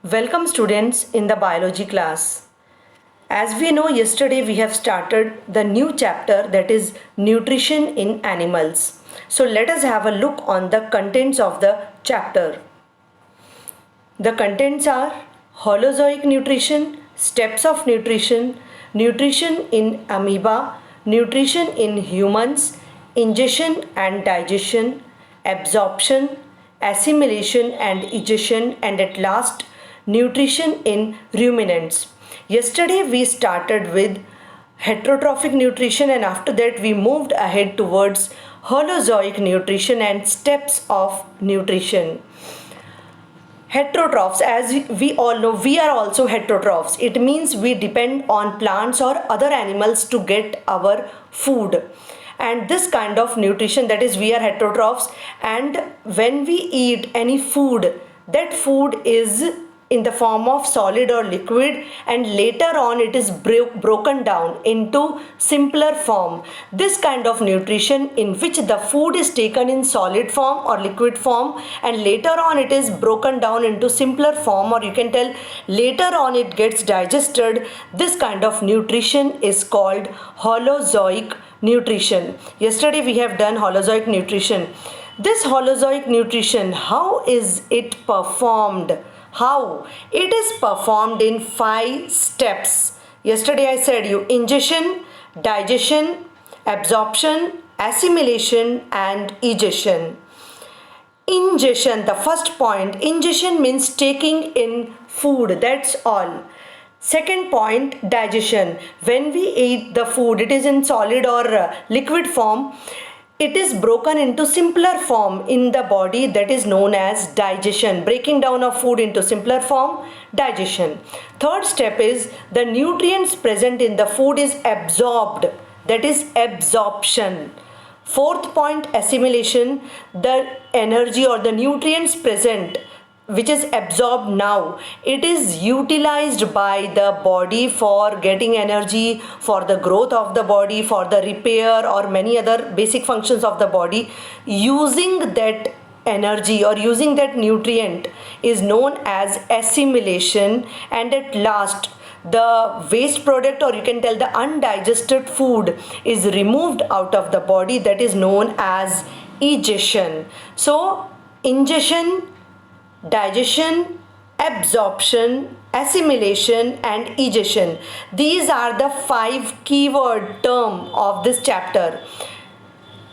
Welcome students in the biology class. As we know, yesterday we have started the new chapter, that is nutrition in animals. So let us have a look on the contents of the chapter. The contents are Holozoic nutrition, steps of nutrition, nutrition in amoeba, nutrition in humans, ingestion and digestion, absorption, assimilation and egestion, and at last nutrition in ruminants. Yesterday we started with heterotrophic nutrition, and after that we moved ahead towards holozoic nutrition and steps of nutrition. Heterotrophs, as we all know, we are also heterotrophs. It means we depend on plants or other animals to get our food. And this kind of nutrition, that is, we are heterotrophs, and when we eat any food, that food is in the form of solid or liquid, and later on it is broken down into simpler form. This kind of nutrition, in which the food is taken in solid form or liquid form, and later on it is broken down into simpler form, or you can tell later on it gets digested, this kind of nutrition is called holozoic nutrition. Yesterday we have done holozoic nutrition. This holozoic nutrition, how is it performed? How? It is performed in 5 steps. Yesterday I said you ingestion, digestion, absorption, assimilation and egestion. Ingestion, the first point. Ingestion means taking in food, that's all. Second point, digestion. When we eat the food, it is in solid or liquid form. It is broken into simpler form in the body, that is known as digestion. Breaking down of food into simpler form, digestion. Third step is the nutrients present in the food is absorbed, that is absorption. Fourth point, assimilation. The energy or the nutrients present which is absorbed now, it is utilized by the body for getting energy, for the growth of the body, for the repair or many other basic functions of the body. Using that energy or using that nutrient is known as assimilation, and at last the waste product, or you can tell the undigested food, is removed out of the body, that is known as egestion. So ingestion, digestion, absorption, assimilation and egestion, these are the 5 keyword term of this chapter.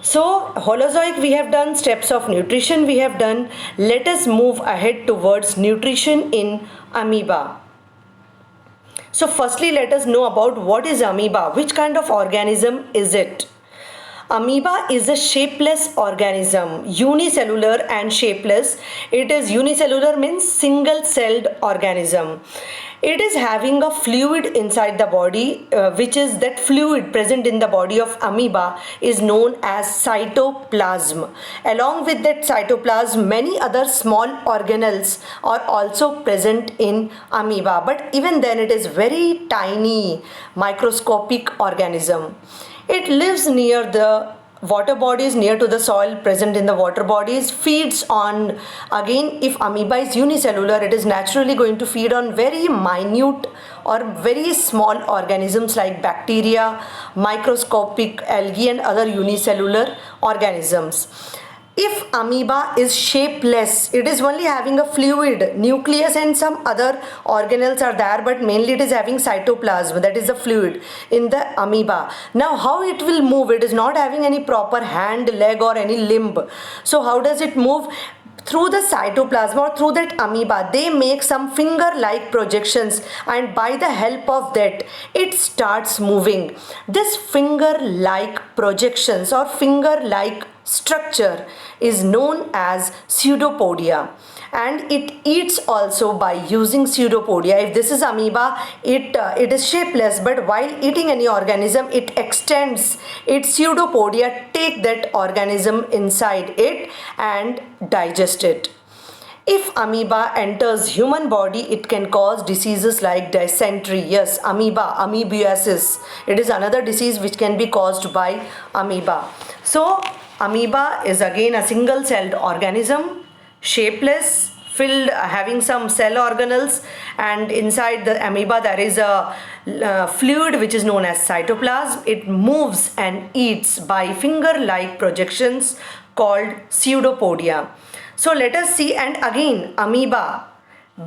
So holozoic we have done, steps of nutrition we have done. Let us move ahead towards nutrition in amoeba. So firstly let us know about what is amoeba. Which kind of organism is it? Amoeba is a shapeless organism, unicellular and shapeless. It is unicellular means single-celled organism. It is having a fluid inside the body, which is that fluid present in the body of amoeba is known as cytoplasm. Along with that cytoplasm, many other small organelles are also present in amoeba, but even then it is very tiny microscopic organism. It lives near the water bodies, near to the soil present in the water bodies, feeds on, again if amoeba is unicellular, it is naturally going to feed on very minute or very small organisms like bacteria, microscopic algae and other unicellular organisms. If amoeba is shapeless, it is only having a fluid, nucleus and some other organelles are there, but mainly it is having cytoplasm, that is the fluid in the amoeba. Now how it will move? It is not having any proper hand, leg or any limb. So how does it move? Through the cytoplasm or through that amoeba, they make some finger-like projections, and by the help of that it starts moving. This finger-like projections or finger-like structure is known as pseudopodia, and it eats also by using pseudopodia. If this is amoeba, it is shapeless, but while eating any organism, it extends its pseudopodia, take that organism inside it and digest it. If amoeba enters human body, it can cause diseases like dysentery. Yes, amoeba, amoebiasis. It is another disease which can be caused by amoeba. So, amoeba is again a single-celled organism, shapeless, filled, having some cell organelles, and inside the amoeba there is a fluid which is known as cytoplasm. It moves and eats by finger-like projections called pseudopodia. So let us see. And again, amoeba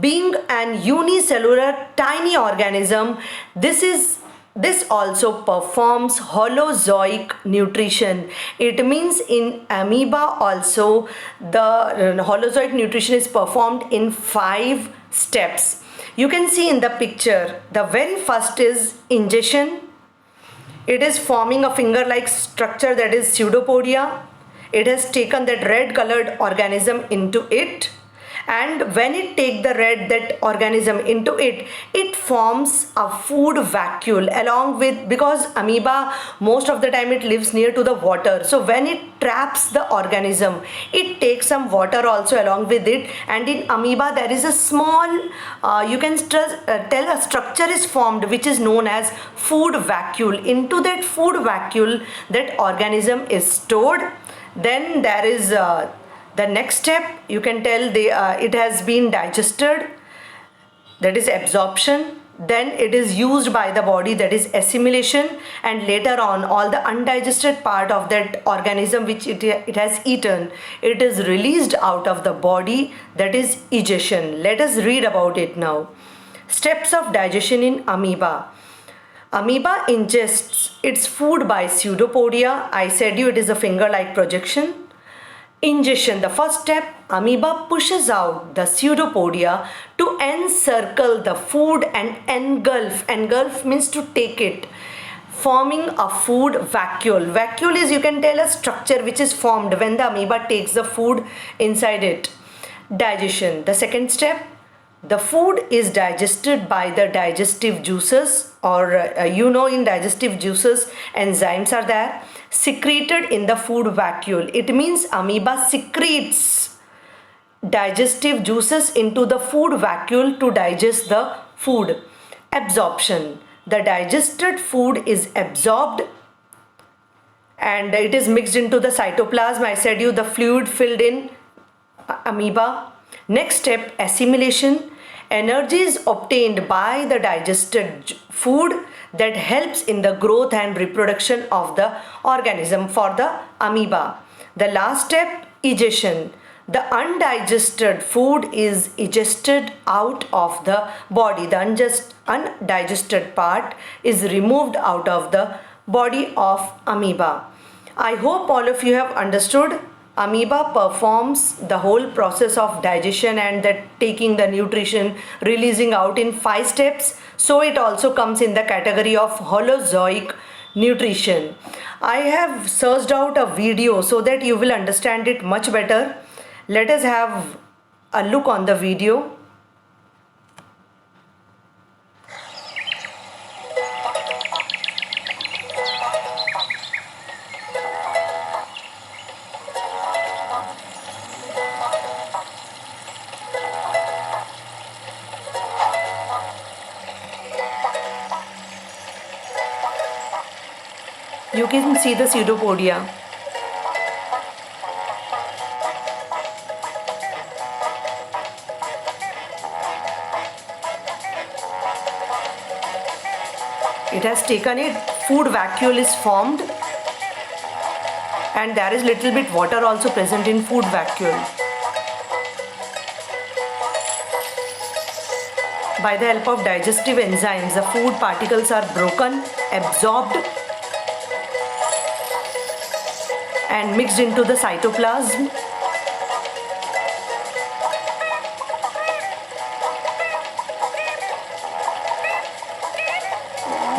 being an unicellular tiny organism, this also performs holozoic nutrition. It means in amoeba also the holozoic nutrition is performed in 5 steps. You can see in the picture, the very first is ingestion. It is forming a finger-like structure, that is pseudopodia. It has taken that red colored organism into it, and when it take the that organism into it, it forms a food vacuole along with, because amoeba most of the time it lives near to the water, so when it traps the organism, it takes some water also along with it, and in amoeba there is a small you can tell a structure is formed which is known as food vacuole. Into that food vacuole, that organism is stored. Then there is the next step, you can tell it has been digested, that is absorption. Then it is used by the body, that is assimilation, and later on all the undigested part of that organism which it has eaten, it is released out of the body, that is egestion. Let us read about it now. Steps of digestion in amoeba. Amoeba ingests its food by pseudopodia. I said you it is a finger-like projection. Ingestion, the first step, amoeba pushes out the pseudopodia to encircle the food and engulf. Engulf means to take it, forming a food vacuole. Vacuole is, you can tell, a structure which is formed when the amoeba takes the food inside it. Digestion, the second step, the food is digested by the digestive juices, or in digestive juices enzymes are there, secreted in the food vacuole. It means amoeba secretes digestive juices into the food vacuole to digest the food. Absorption, the digested food is absorbed and it is mixed into the cytoplasm. I said you the fluid filled in amoeba. Next step, assimilation. Energy is obtained by the digested food that helps in the growth and reproduction of the organism for the amoeba. The last step, egestion. The undigested food is egested out of the body. The undigested part is removed out of the body of amoeba. I hope all of you have understood. Amoeba performs the whole process of digestion and that taking the nutrition, releasing out in 5 steps. So it also comes in the category of holozoic nutrition. I have searched out a video so that you will understand it much better. Let us have a look on the video. You can see the pseudopodia. It has taken it, food vacuole is formed and there is little bit water also present in food vacuole. By the help of digestive enzymes, the food particles are broken, absorbed and mixed into the cytoplasm.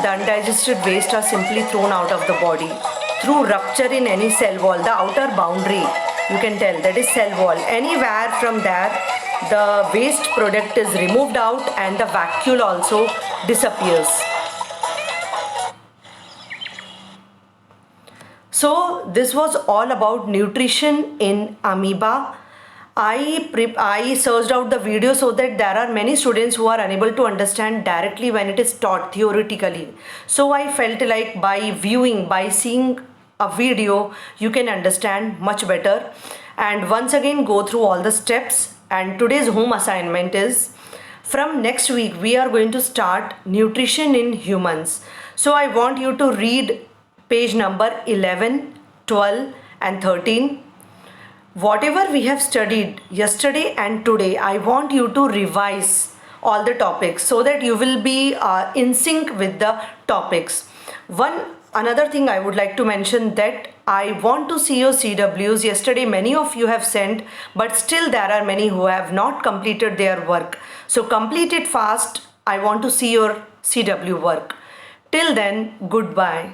The undigested waste are simply thrown out of the body. Through rupture in any cell wall, the outer boundary, you can tell that is cell wall. Anywhere from there, the waste product is removed out and the vacuole also disappears. So this was all about nutrition in amoeba. I searched out the video so that there are many students who are unable to understand directly when it is taught theoretically. So I felt like by seeing a video, you can understand much better. And once again, go through all the steps. And today's home assignment is, from next week we are going to start nutrition in humans. So I want you to read page number 11, 12 and 13. Whatever we have studied yesterday and today, I want you to revise all the topics so that you will be in sync with the topics. One another thing I would like to mention, that I want to see your CWs. Yesterday many of you have sent, but still there are many who have not completed their work. So complete it fast. I want to see your CW work. Till then, goodbye.